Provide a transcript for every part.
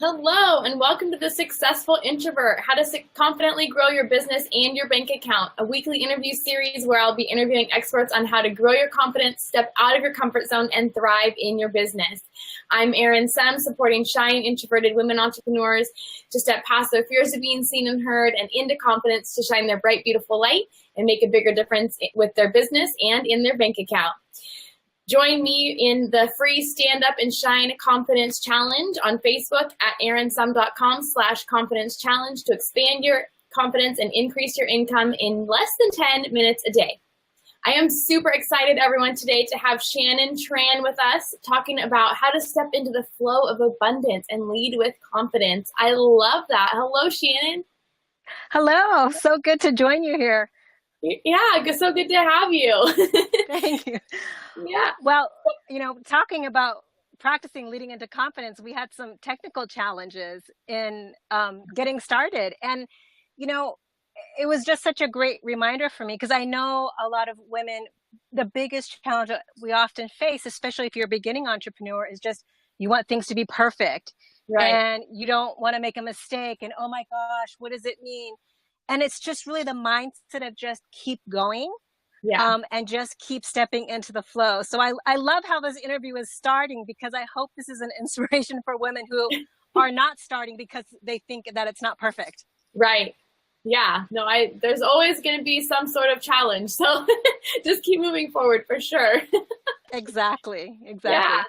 Hello, and welcome to the Successful Introvert, how to confidently grow your business and your bank account, a weekly interview series where I'll be interviewing experts on how to grow your confidence, step out of your comfort zone, and thrive in your business. I'm Erin Summ, supporting shy and introverted women entrepreneurs to step past their fears of being seen and heard and into confidence to shine their bright, beautiful light and make a bigger difference with their business and in their bank account. Join me in the free Stand Up and Shine Confidence Challenge on Facebook at erinsumm.com/confidence challenge to expand your confidence and increase your income in less than 10 minutes a day. I am super excited, everyone, today to have Shannon Tran with us talking about how to step into the flow of abundance and lead with confidence. I love that. Hello, Shannon. Hello. So good to join you here. Yeah, so good to have you. Thank you. Yeah. Well, talking about practicing leading into confidence, we had some technical challenges in getting started. And, it was just such a great reminder for me because I know a lot of women, the biggest challenge that we often face, especially if you're a beginning entrepreneur, is just you want things to be perfect. Right. And you don't want to make a mistake. And, oh my gosh, what does it mean? And it's just really the mindset of just keep going. Yeah. And just keep stepping into the flow. So I love how this interview is starting because I hope this is an inspiration for women who are not starting because they think that it's not perfect. Right. Yeah. No, there's always going to be some sort of challenge. So just keep moving forward for sure. Exactly. Yeah.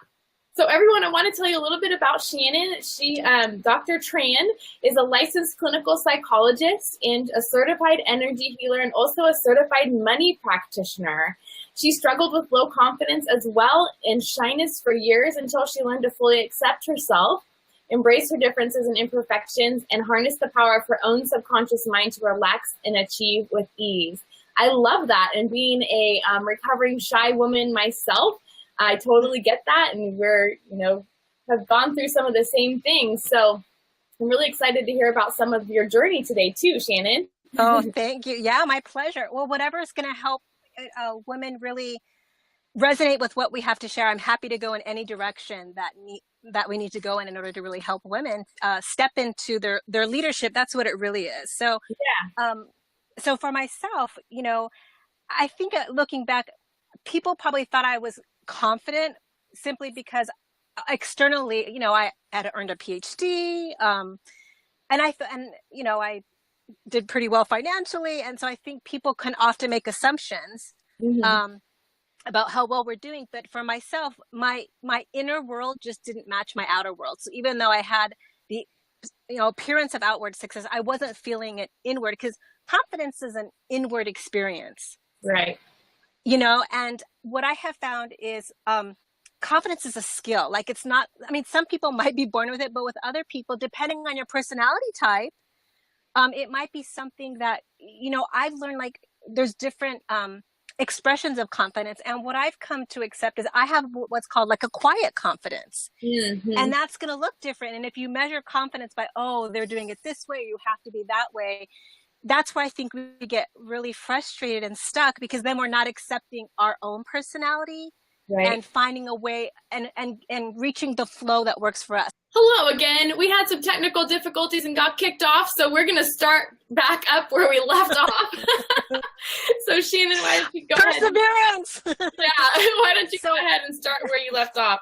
So everyone, I want to tell you a little bit about Shannon. She, Dr. Tran, is a licensed clinical psychologist and a certified energy healer and also a certified money practitioner. She struggled with low confidence as well and shyness for years until she learned to fully accept herself, embrace her differences and imperfections, and harness the power of her own subconscious mind to relax and achieve with ease. I love that. And being a recovering shy woman myself, I totally get that, and we're, have gone through some of the same things. So I'm really excited to hear about some of your journey today too, Shannon. Oh, thank you. Yeah, my pleasure. Well, whatever is going to help women really resonate with what we have to share, I'm happy to go in any direction that we need to go in order to really help women step into their leadership. That's what it really is. So, yeah. So for myself, I think looking back, people probably thought I was confident simply because externally, I had earned a PhD, and I did pretty well financially, and so I think people can often make assumptions about how well we're doing. But for myself, my inner world just didn't match my outer world. So even though I had the appearance of outward success, I wasn't feeling it inward because confidence is an inward experience, right? And what I have found is confidence is a skill. Like it's not, some people might be born with it, but with other people, depending on your personality type, it might be something that, I've learned like there's different expressions of confidence. And what I've come to accept is I have what's called like a quiet confidence. And that's going to look different. And if you measure confidence by, they're doing it this way, you have to be that way. That's where I think we get really frustrated and stuck because then we're not accepting our own personality and finding a way and reaching the flow that works for us. Hello again. We had some technical difficulties and got kicked off, so we're going to start back up where we left off. So Shannon, why don't you go ahead? Perseverance! Why don't you go ahead and start where you left off?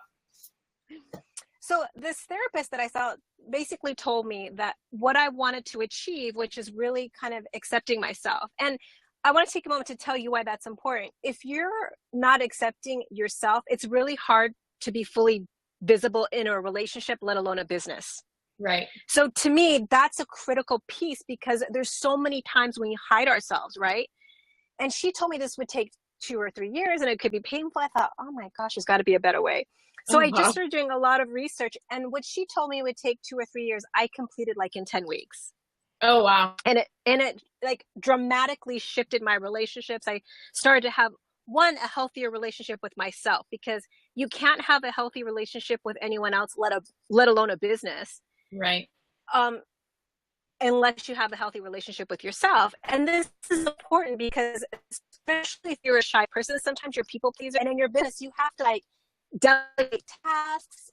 So this therapist that I saw basically told me that what I wanted to achieve, which is really kind of accepting myself. And I want to take a moment to tell you why that's important. If you're not accepting yourself, it's really hard to be fully visible in a relationship, let alone a business. Right. So to me, that's a critical piece because there's so many times when we hide ourselves, right? And she told me this would take 2 or 3 years and it could be painful. I thought, oh my gosh, there's got to be a better way. So I just started doing a lot of research, and what she told me would take 2 or 3 years, I completed like in 10 weeks. Oh, wow. And it like dramatically shifted my relationships. I started to have a healthier relationship with myself because you can't have a healthy relationship with anyone else, let alone a business. Right. Unless you have a healthy relationship with yourself. And this is important because especially if you're a shy person, sometimes you're people pleaser, and in your business, you have to delegate tasks,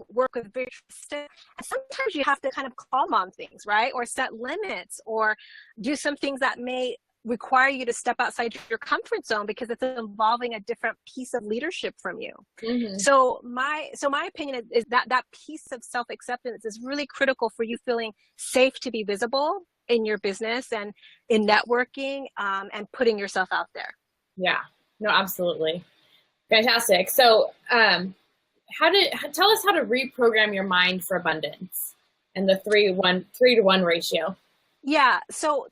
work with very trusted. And sometimes you have to kind of calm on things, right? Or set limits, or do some things that may require you to step outside your comfort zone because it's involving a different piece of leadership from you. Mm-hmm. So my opinion is that that piece of self-acceptance is really critical for you feeling safe to be visible in your business and in networking, and putting yourself out there. Yeah, no, absolutely. Fantastic. So, tell us how to reprogram your mind for abundance and the 3-to-1 ratio. Yeah. So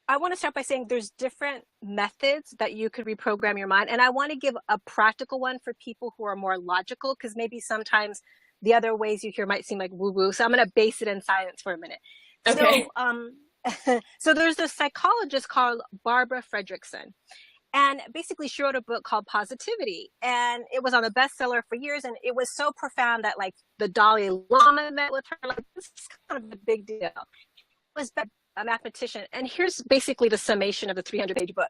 I want to start by saying there's different methods that you could reprogram your mind. And I want to give a practical one for people who are more logical, because maybe sometimes the other ways you hear might seem like woo-woo. So I'm going to base it in science for a minute. Okay. So there's a psychologist called Barbara Fredrickson. And basically she wrote a book called Positivity, and it was on the bestseller for years. And it was so profound that like the Dalai Lama met with her. Like, this is kind of a big deal. It was a mathematician. And here's basically the summation of the 300-page book.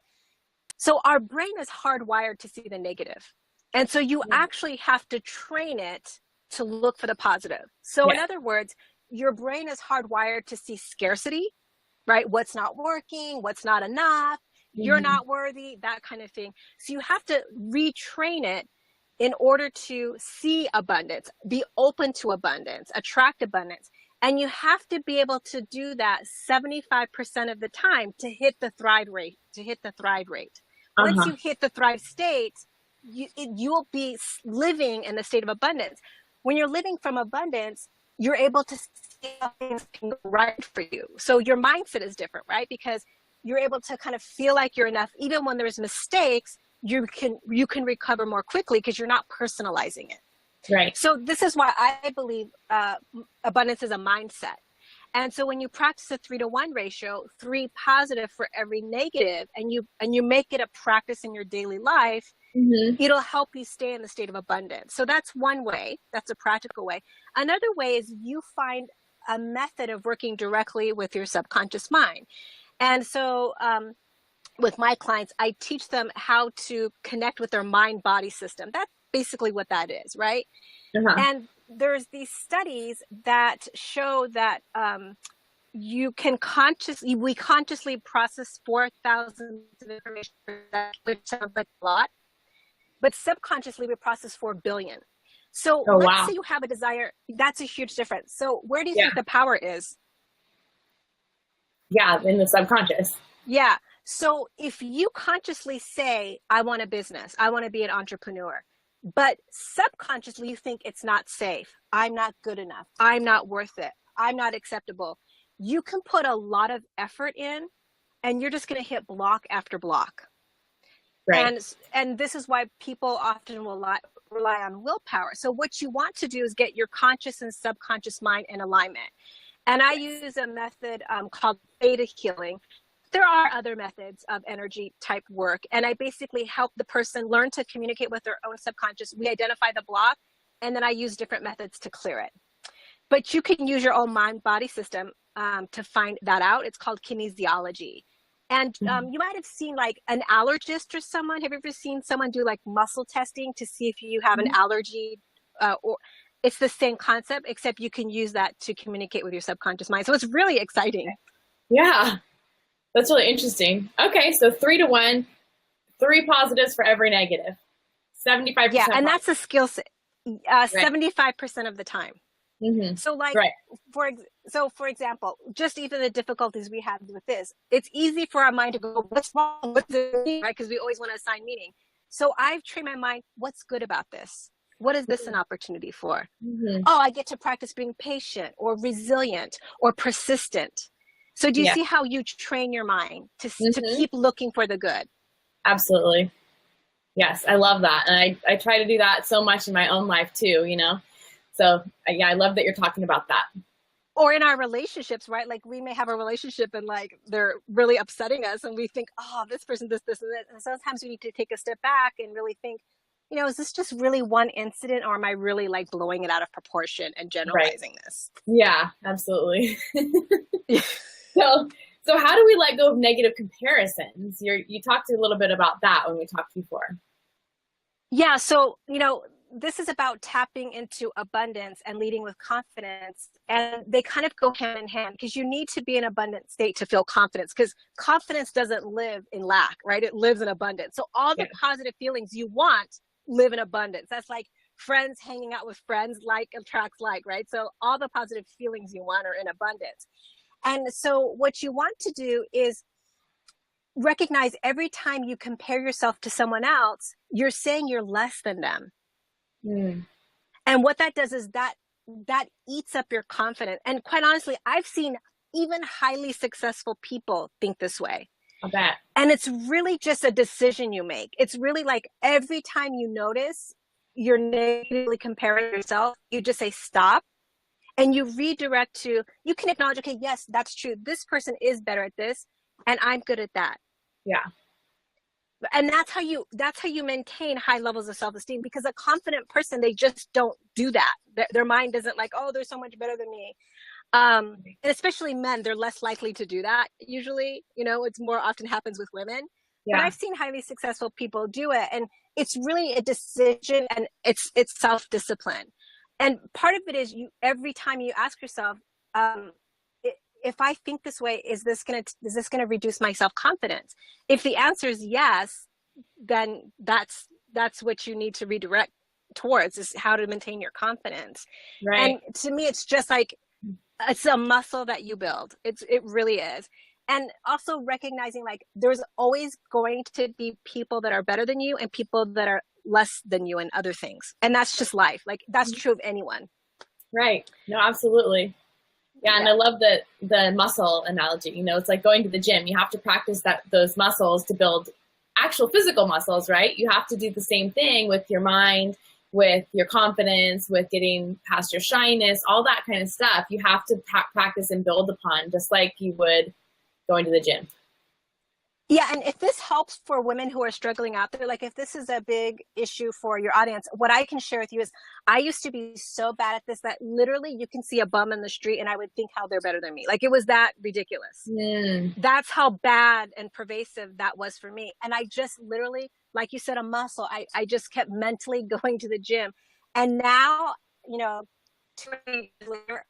So our brain is hardwired to see the negative. And so you actually have to train it to look for the positive. So in other words, your brain is hardwired to see scarcity, right? What's not working, what's not enough, you're not worthy, that kind of thing. So you have to retrain it in order to see abundance, be open to abundance, attract abundance. And you have to be able to do that 75% of the time to hit the thrive rate, Once you hit the thrive state, you'll be living in the state of abundance. When you're living from abundance, you're able to see how things can go right for you. So your mindset is different, right? Because you're able to kind of feel like you're enough. Even when there's mistakes, you can recover more quickly because you're not personalizing it. Right. So this is why I believe abundance is a mindset. And so when you practice a 3-to-1 ratio, 3 positive for every negative, and you make it a practice in your daily life, it'll help you stay in the state of abundance. So that's one way. That's a practical way. Another way is you find a method of working directly with your subconscious mind. And so with my clients, I teach them how to connect with their mind-body system. That's basically what that is, right? And there's these studies that show that we consciously process 4,000 of information, which sounds like a lot, but subconsciously we process 4 billion. So let's say you have a desire, that's a huge difference. So where do you think the power is? Yeah, in the subconscious. Yeah. So if you consciously say, I want a business, I want to be an entrepreneur, but subconsciously you think it's not safe, I'm not good enough, I'm not worth it, I'm not acceptable, you can put a lot of effort in and you're just going to hit block after block. Right. And this is why people often rely on willpower. So what you want to do is get your conscious and subconscious mind in alignment. And I use a method called Thetahealing. There are other methods of energy type work. And I basically help the person learn to communicate with their own subconscious. We identify the block, and then I use different methods to clear it. But you can use your own mind-body system to find that out. It's called kinesiology. And you might have seen like an allergist or someone. Have you ever seen someone do like muscle testing to see if you have an allergy? Or it's the same concept, except you can use that to communicate with your subconscious mind. So it's really exciting. Yeah, that's really interesting. Okay, so 3-to-1, 3 positives for every negative, 75%. Yeah, and that's a skill set. 75% of the time. So like, for example, just even the difficulties we have with this, it's easy for our mind to go, what's wrong with this, right? Because we always want to assign meaning. So I've trained my mind, what's good about this? What is this an opportunity for? Oh, I get to practice being patient or resilient or persistent. So do you see how you train your mind to keep looking for the good? Absolutely. Yes, I love that. And I try to do that so much in my own life too, you know? So yeah, I love that you're talking about that. Or in our relationships, right? Like we may have a relationship and like they're really upsetting us and we think, oh, this person, this, and this. And sometimes we need to take a step back and really think, you know, is this just really one incident or am I really like blowing it out of proportion and generalizing this? Yeah, absolutely. So how do we let go of negative comparisons? You talked a little bit about that when we talked before. Yeah. So, you know, this is about tapping into abundance and leading with confidence. And they kind of go hand in hand, because you need to be in an abundant state to feel confidence, because confidence doesn't live in lack, right? It lives in abundance. So all the positive feelings you want live in abundance. That's like friends hanging out with friends, like attracts like, right? So all the positive feelings you want are in abundance. And so what you want to do is recognize every time you compare yourself to someone else, you're saying you're less than them. And what that does is that eats up your confidence. And quite honestly, I've seen even highly successful people think this way. I bet. And it's really just a decision you make. It's really like every time you notice you're negatively comparing yourself, you just say stop. And you redirect to, you can acknowledge, okay, yes, that's true. This person is better at this, and I'm good at that. Yeah. And that's how you maintain high levels of self-esteem, because a confident person, they just don't do that. Their mind isn't like, oh, they're so much better than me. And especially men, they're less likely to do that. Usually, it's more often happens with women. Yeah. But I've seen highly successful people do it. And it's really a decision, and it's self-discipline. And part of it is every time you ask yourself, if I think this way, is this going to reduce my self-confidence? If the answer is yes, then that's what you need to redirect towards, is how to maintain your confidence. Right. And to me, it's just like, it's a muscle that you build. It really is. And also recognizing, like, there's always going to be people that are better than you and people that are less than you in other things. And that's just life. Like, that's true of anyone. Right. No, absolutely. Yeah. And I love the muscle analogy. It's like going to the gym. You have to practice those muscles to build actual physical muscles, right? You have to do the same thing with your mind, with your confidence, with getting past your shyness, all that kind of stuff. You have to practice and build upon, just like you would going to the gym. Yeah, and if this helps for women who are struggling out there, like if this is a big issue for your audience, what I can share with you is I used to be so bad at this that literally you can see a bum in the street and I would think how they're better than me. Like, it was that ridiculous. That's how bad and pervasive that was for me. And I just literally, like you said, a muscle, I just kept mentally going to the gym. And now, 2 years later,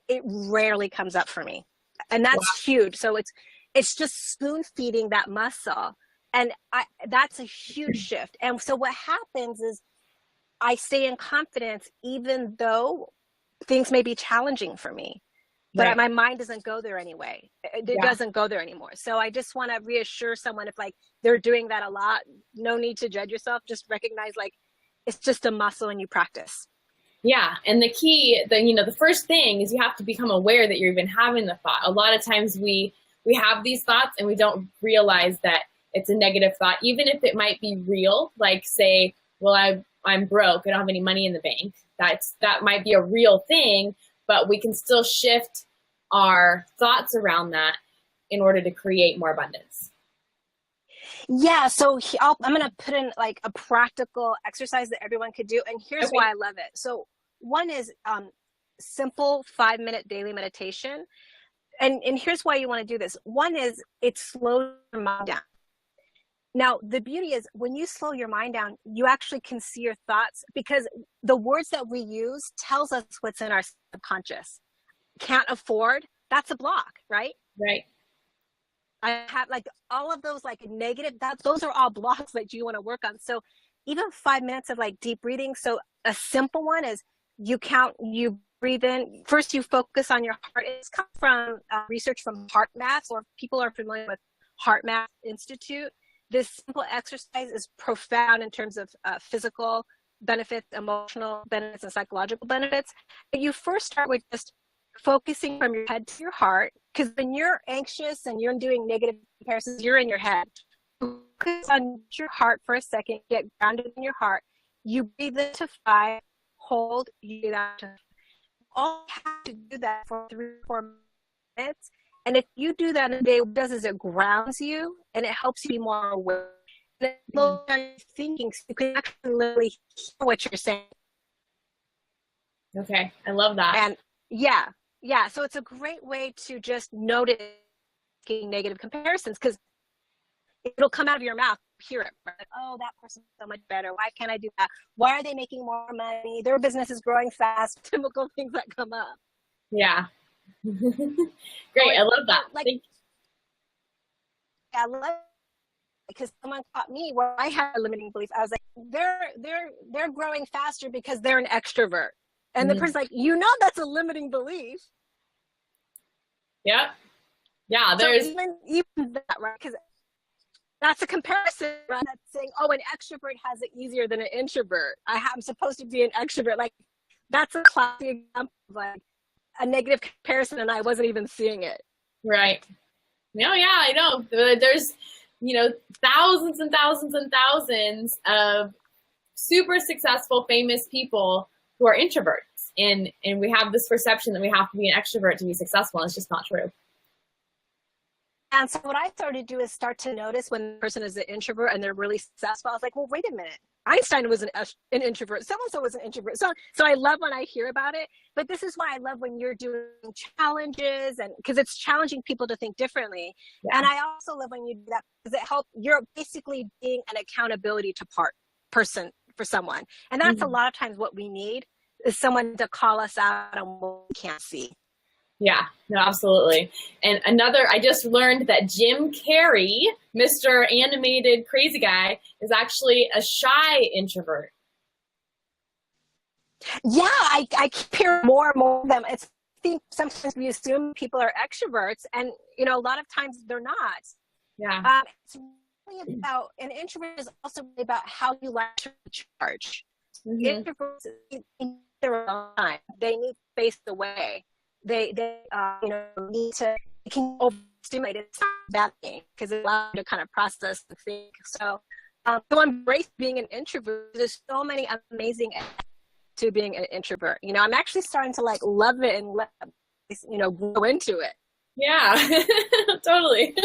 it rarely comes up for me. And that's huge. So it's just spoon feeding that muscle. And that's a huge shift. And so what happens is I stay in confidence, even though things may be challenging for me, but my mind doesn't go there anyway. It doesn't go there anymore. So I just want to reassure someone, if like they're doing that a lot, no need to judge yourself. Just recognize, like, it's just a muscle and you practice. Yeah. And the key, the first thing is you have to become aware that you're even having the thought. A lot of times we have these thoughts and we don't realize that it's a negative thought, even if it might be real. Like, say, well, I'm broke, I don't have any money in the bank. That might be a real thing, but we can still shift our thoughts around that in order to create more abundance. Yeah, so I'm going to put in like a practical exercise that everyone could do. And here's why I love it. So one is simple 5-minute daily meditation. And here's why you want to do this. One is it slows your mind down. Now, the beauty is when you slow your mind down, you actually can see your thoughts, because the words that we use tells us what's in our subconscious. Can't afford, that's a block, right? Right. I have like all of those like negative, those are all blocks that you want to work on. So even 5 minutes of like deep breathing. So a simple one is you breathe in. First, you focus on your heart. It's come from research from Heart Math, or if people are familiar with Heart Math Institute. This simple exercise is profound in terms of physical benefits, emotional benefits, and psychological benefits. But you first start with just focusing from your head to your heart, because when you're anxious and you're doing negative comparisons, you're in your head. Focus on your heart for a second, get grounded in your heart. You breathe into 5, hold, you breathe out to 5. All you have to do that for 3 or 4 minutes. And if you do that in a day, what it does is it grounds you and it helps you be more aware. And it slows down your thinking, so you can actually literally hear what you're saying. Okay, I love that. And yeah. So it's a great way to just notice negative comparisons, because it'll come out of your mouth. Hear it. Right? Oh, that person's so much better. Why can't I do that? Why are they making more money? Their business is growing fast. Typical things that come up. Yeah. Great. I love that. Like, I love it because someone taught me where I had a limiting belief. I was like, they're growing faster because they're an extrovert. And the person's like, that's a limiting belief. Yeah. Yeah. There's so even that, right? Because that's a comparison, right? That's saying, oh, an extrovert has it easier than an introvert. I'm supposed to be an extrovert. Like, that's a classic example of like a negative comparison, and I wasn't even seeing it. Right. No, yeah, I know. There's, thousands and thousands and thousands of super successful, famous people who are introverts. And we have this perception that we have to be an extrovert to be successful, and it's just not true. And so what I started to do is start to notice when the person is an introvert and they're really successful. I was like, well, wait a minute. Einstein was an introvert. So-and-so was an introvert. So I love when I hear about it. But this is why I love when you're doing challenges, and because it's challenging people to think differently. Yeah. And I also love when you do that because it helps. You're basically being an accountability to person for someone. And that's a lot of times what we need is someone to call us out on what we can't see. Yeah, no, absolutely. And I just learned that Jim Carrey, Mr. Animated Crazy Guy, is actually a shy introvert. Yeah, I keep hearing more and more of them. I think sometimes we assume people are extroverts, and a lot of times they're not. Yeah. It's really about, an introvert is also really about how you like to recharge. Introverts need their own time. They need space away. They need to, it can overstimulate. It's not a bad thing because it allows you to kind of process and think. So embrace being an introvert. There's so many amazing to being an introvert. I'm actually starting to like love it and grow into it. Yeah, totally.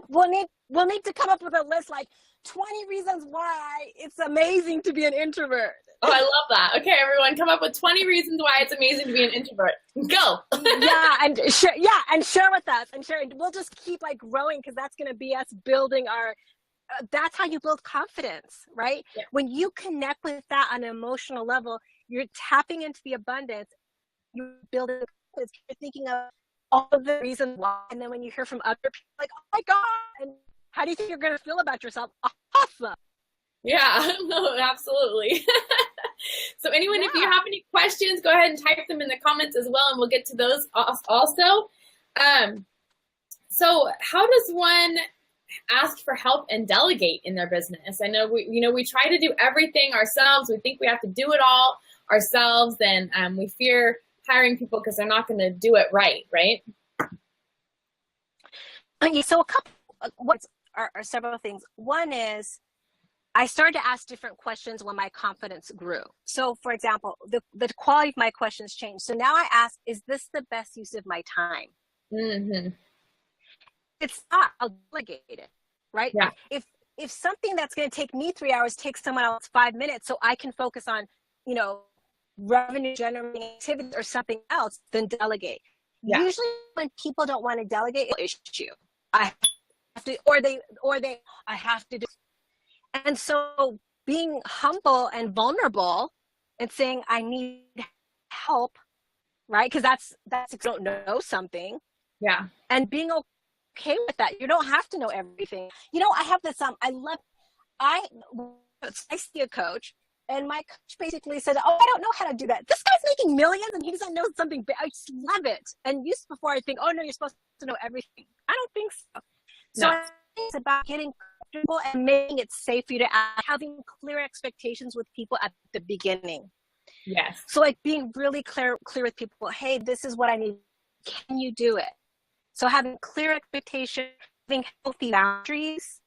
We'll need to come up with a list like 20 reasons why it's amazing to be an introvert. Oh, I love that. Okay, everyone, come up with 20 reasons why it's amazing to be an introvert. Go. and share with us, and we'll just keep like growing, because that's going to be us building our. That's how you build confidence, right? Yeah. When you connect with that on an emotional level, you're tapping into the abundance. You're building confidence. You're thinking of all of the reasons why, and then when you hear from other people, like, oh my God, and how do you think you're going to feel about yourself? Awesome. Yeah, no, absolutely. So anyone, if you have any questions, go ahead and type them in the comments as well, and we'll get to those also. So how does one ask for help and delegate in their business? I know we try to do everything ourselves. We think we have to do it all ourselves, and we fear hiring people because they're not going to do it right? Okay, so a couple are several things. One is, I started to ask different questions when my confidence grew. So, for example, the quality of my questions changed. So now I ask, is this the best use of my time? Mm-hmm. It's not, I'll delegate it, right? Yeah. If something that's going to take me 3 hours takes someone else 5 minutes, so I can focus on, revenue generating activities or something else, then delegate. Yeah. Usually when people don't want to delegate, it's an issue. I have to, I have to do. And so being humble and vulnerable and saying, I need help, right? Because that's if you don't know something. Yeah. And being okay with that. You don't have to know everything. I have this, I see a coach, and my coach basically said, oh, I don't know how to do that. This guy's making millions and he doesn't know something big. I just love it. And before I think, oh no, you're supposed to know everything. I don't think so. So I think it's about getting comfortable and making it safe for you to ask, having clear expectations with people at the beginning. Yes. So like being really clear with people, hey, this is what I need. Can you do it? So having clear expectations, having healthy boundaries,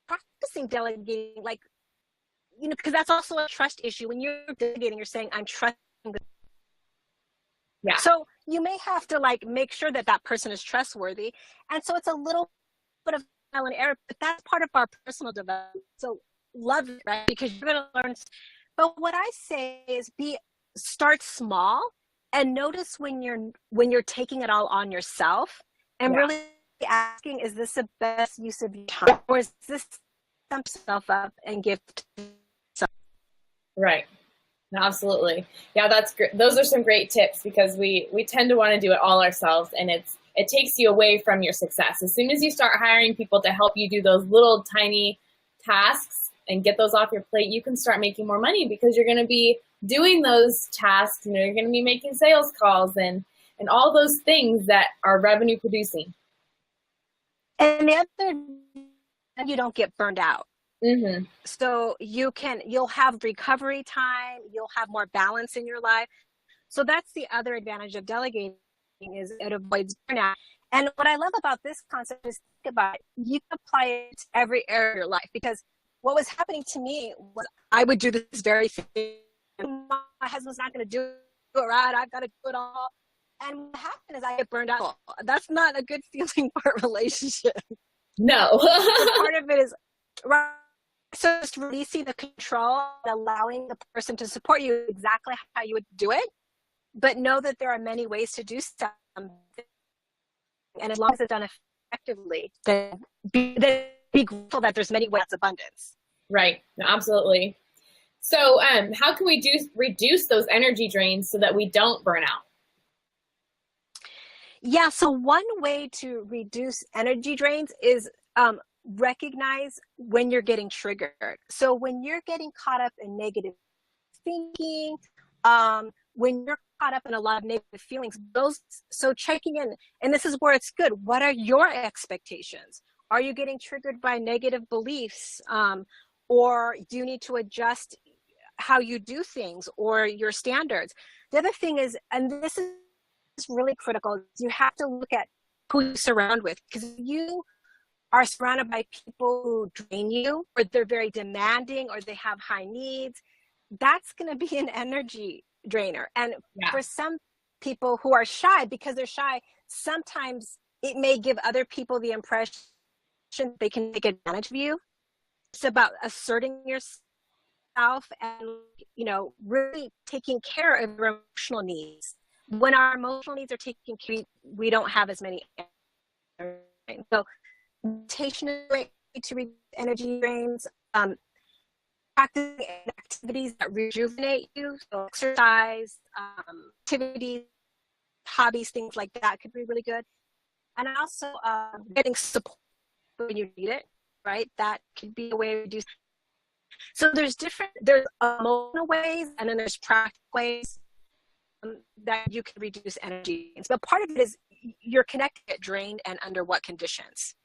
practicing delegating, because that's also a trust issue. When you're delegating, you're saying, I'm trusting. Yeah. So you may have to make sure that person is trustworthy. And so it's a little bit of trial and error, but that's part of our personal development. So love it, right? Because you're going to learn. But what I say is start small and notice when you're taking it all on yourself, and really asking, is this the best use of your time, or is this stump yourself up and give to someone? Right. No, absolutely. Yeah, that's great. Those are some great tips, because we tend to want to do it all ourselves, and it takes you away from your success. As soon as you start hiring people to help you do those little tiny tasks and get those off your plate, you can start making more money, because you're going to be doing those tasks, and you're going to be making sales calls and all those things that are revenue producing. And the other, you don't get burned out. Mm-hmm. So you'll have recovery time, you'll have more balance in your life. So that's the other advantage of delegating, is it avoids burnout. And what I love about this concept is, think about it, you can apply it to every area of your life, because what was happening to me was I would do this very thing. My husband's not going to do it right. I've got to do it all. And what happened is I get burned out. That's not a good feeling for a relationship. No. So part of it is, right, so just releasing the control and allowing the person to support you exactly how you would do it, but know that there are many ways to do something. And as long as it's done effectively, then be grateful that there's many ways to abundance. Right. No, absolutely. So how can we reduce those energy drains so that we don't burn out? Yeah, so one way to reduce energy drains is recognize when you're getting triggered. So when you're getting caught up in negative thinking, when you're caught up in a lot of negative feelings, so checking in, and this is where it's good. What are your expectations? Are you getting triggered by negative beliefs? Or do you need to adjust how you do things or your standards? The other thing is, and this is really critical, you have to look at who you surround with, because you are surrounded by people who drain you, or they're very demanding, or they have high needs, that's going to be an energy drainer. And for some people who are shy, because they're shy, sometimes it may give other people the impression they can take advantage of you. It's about asserting yourself and, really taking care of your emotional needs. When our emotional needs are taken care of, we don't have as many. So meditation is a great way to reduce energy drains. Practicing activities that rejuvenate you, so exercise, activities, hobbies, things like that could be really good. And also getting support when you need it, right? That could be a way to reduce. So there's emotional ways, and then there's practical ways that you can reduce energy. But part of it is you're connected, get drained, and under what conditions.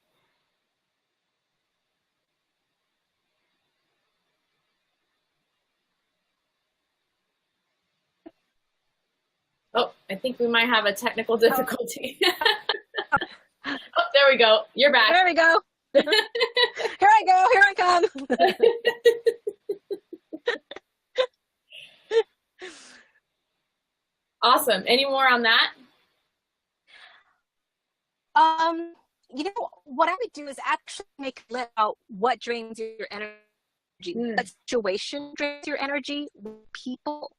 Oh, I think we might have a technical difficulty. Oh, there we go. You're back. There we go. Here I go. Here I come. Awesome. Any more on that? What I would do is actually make a list out what drains your energy. What situation drains your energy. People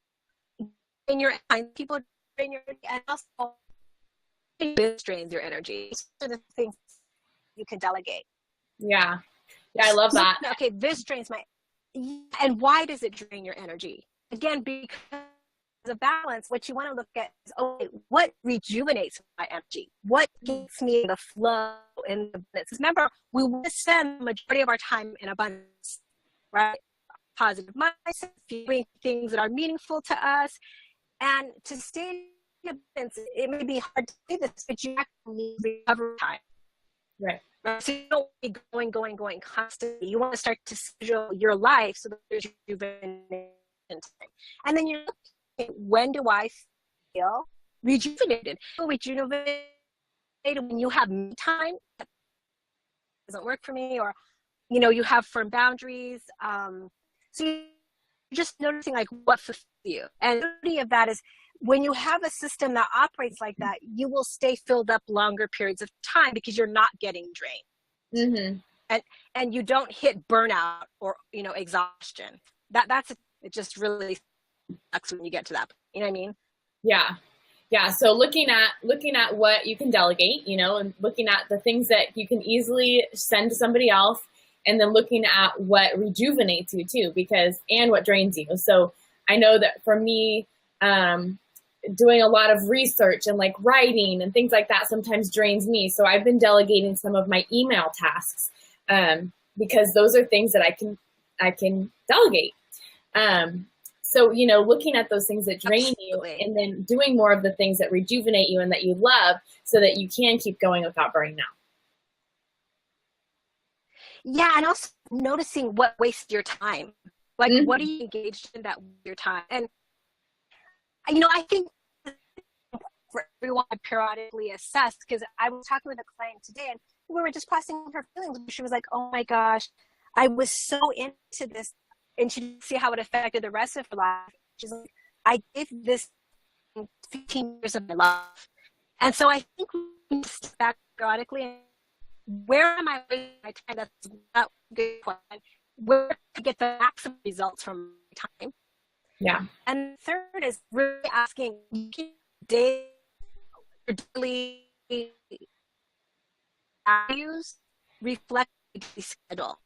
drain your energy, and also this drains your energy. These are the things you can delegate. Yeah, I love that. Okay, this drains and why does it drain your energy? Again, because of balance, what you want to look at is, okay, what rejuvenates my energy? What gives me the flow and the abundance? Remember, we want to spend the majority of our time in abundance, right? Positive mindset, doing things that are meaningful to us. And to stay in abundance, it may be hard to do this, but you actually need recovery time. Right. So you don't be going constantly. You want to start to schedule your life so that there's rejuvenation time. And then you're looking at, when do I feel rejuvenated? Feel rejuvenated when you have me time that doesn't work for me, or you have firm boundaries. So you're just noticing like what fulfills you. And the beauty of that is, when you have a system that operates like that, you will stay filled up longer periods of time because you're not getting drained. Mm-hmm. And you don't hit burnout or exhaustion. It just really sucks when you get to that. You know what I mean? Yeah, Yeah, so looking at what you can delegate, and looking at the things that you can easily send to somebody else, and then looking at what rejuvenates you too, and what drains you. So I know that for me, doing a lot of research and like writing and things like that sometimes drains me. So I've been delegating some of my email tasks because those are things that I can delegate. So, looking at those things that drain you and then doing more of the things that rejuvenate you and that you love so that you can keep going without burning out. Yeah, and also noticing what wastes your time. Like, what are you engaged in that wastes your time? And, I think for everyone to periodically assess, because I was talking with a client today and we were just processing her feelings. She was like, oh my gosh, I was so into this. And she didn't see how it affected the rest of her life. She's like, I gave this 15 years of my life. And so I think we need to step back periodically and where am I wasting my time? That's not a good question. Where can I get the maximum results from my time? Yeah. And third is really asking, your daily values reflect the schedule.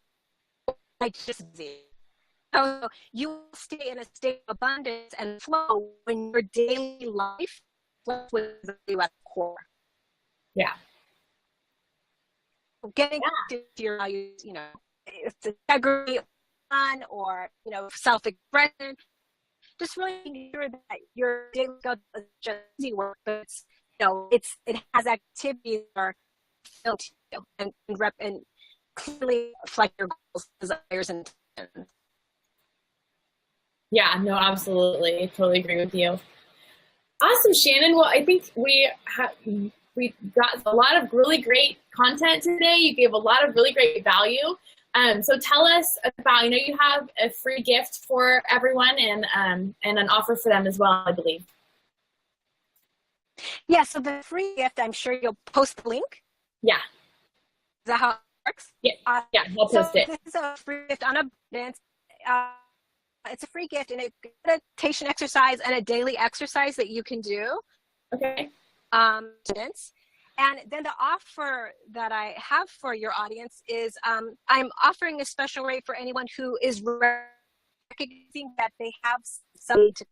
I just see. So you will stay in a state of abundance and flow when your daily life flows with you at the core. Yeah. Getting to your values, it's integrity, fun, or self-expression. Just really making sure that your daily life is just easy work, but it has activities that are filled to you and clearly reflect your goals, desires, and intentions. Yeah, no, absolutely. I totally agree with you. Awesome, Shannon. Well, I think we got a lot of really great content today. You gave a lot of really great value. So tell us about, I know you have a free gift for everyone and an offer for them as well, I believe. Yeah, so the free gift, I'm sure you'll post the link. Yeah. Is that how it works? Yeah, I'll post it. This is a free gift on abundance. It's a free gift and a meditation exercise and a daily exercise that you can do. Okay. And then the offer that I have for your audience is I'm offering a special rate for anyone who is recognizing that they have something to.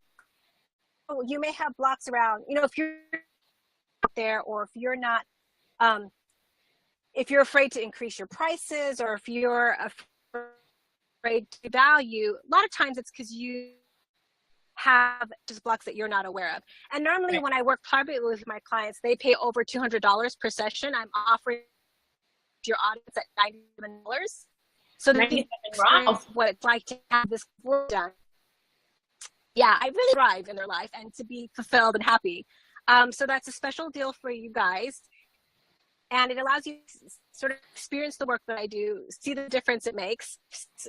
You may have blocks around, if you're out there, or if you're not, if you're afraid to increase your prices, or if you're afraid to value, a lot of times it's because you have just blocks that you're not aware of. And normally when I work privately with my clients, they pay over $200 per session. I'm offering your audience at $97. So that you experience what it's like to have this work done. Yeah, I really thrive in their life and to be fulfilled and happy. So that's a special deal for you guys. And it allows you to sort of experience the work that I do, see the difference it makes,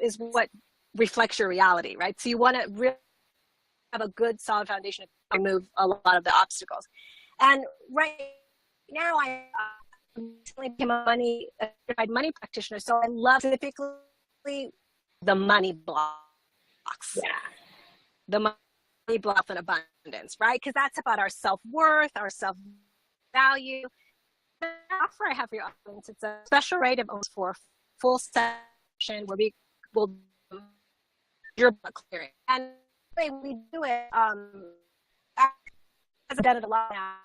is what reflects your reality, right? So you want to really have a good, solid foundation to remove a lot of the obstacles. And right now, I recently became a certified money practitioner, so I love typically the money blocks. Yeah. The money block and abundance, right? Because that's about our self-worth, our self-value. The offer I have for your audience, it's a special rate of almost for a full session where we will do your book clearing. And the way we do it, I've done it a lot now.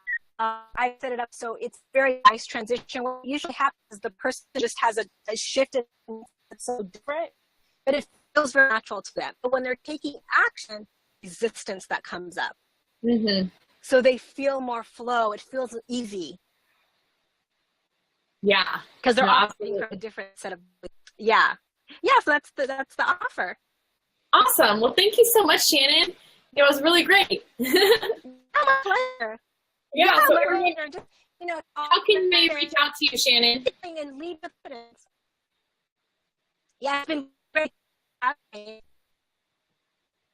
I set it up so it's very nice transition. What usually happens is the person just has a shift and it's so different, but it feels very natural to them. But when they're taking action, resistance that comes up. Mm-hmm. So they feel more flow. It feels easy. Yeah. Because they're offering a different set of, yeah. So that's the offer. Awesome. Well, thank you so much, Shannon. It was really great. My pleasure. Yeah. So just, how can they reach out to you, Shannon? And lead with confidence. Yeah, it's been great.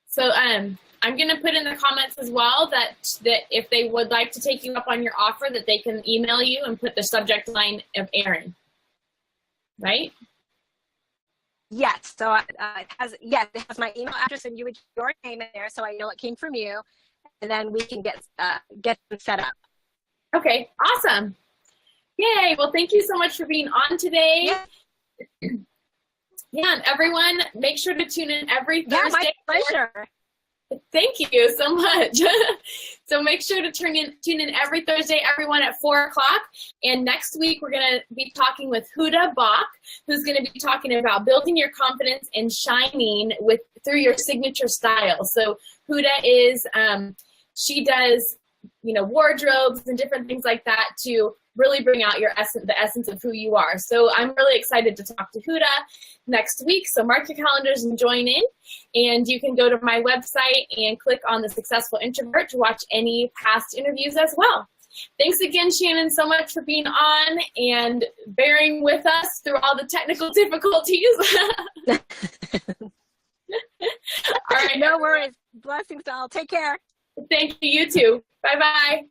So I'm going to put in the comments as well that if they would like to take you up on your offer, that they can email you and put the subject line of Erin. Right? Yes. So it has my email address and your name in there, so I know it came from you. and then we can get them set up. Okay, awesome. Yay. Well, thank you so much for being on today. Yeah, and everyone, make sure to tune in every Thursday. My pleasure. Thank you so much. So make sure to tune in every Thursday, everyone, at 4 o'clock. And next week, we're going to be talking with Huda Bach, who's going to be talking about building your confidence and shining through your signature style. So Huda is, she does, wardrobes and different things like that to really bring out the essence of who you are. So I'm really excited to talk to Huda next week. So mark your calendars and join in. And you can go to my website and click on the Successful Introvert to watch any past interviews as well. Thanks again, Shannon, so much for being on and bearing with us through all the technical difficulties. All right. No worries. Blessings to all. Take care. Thank you. You too. Bye-bye.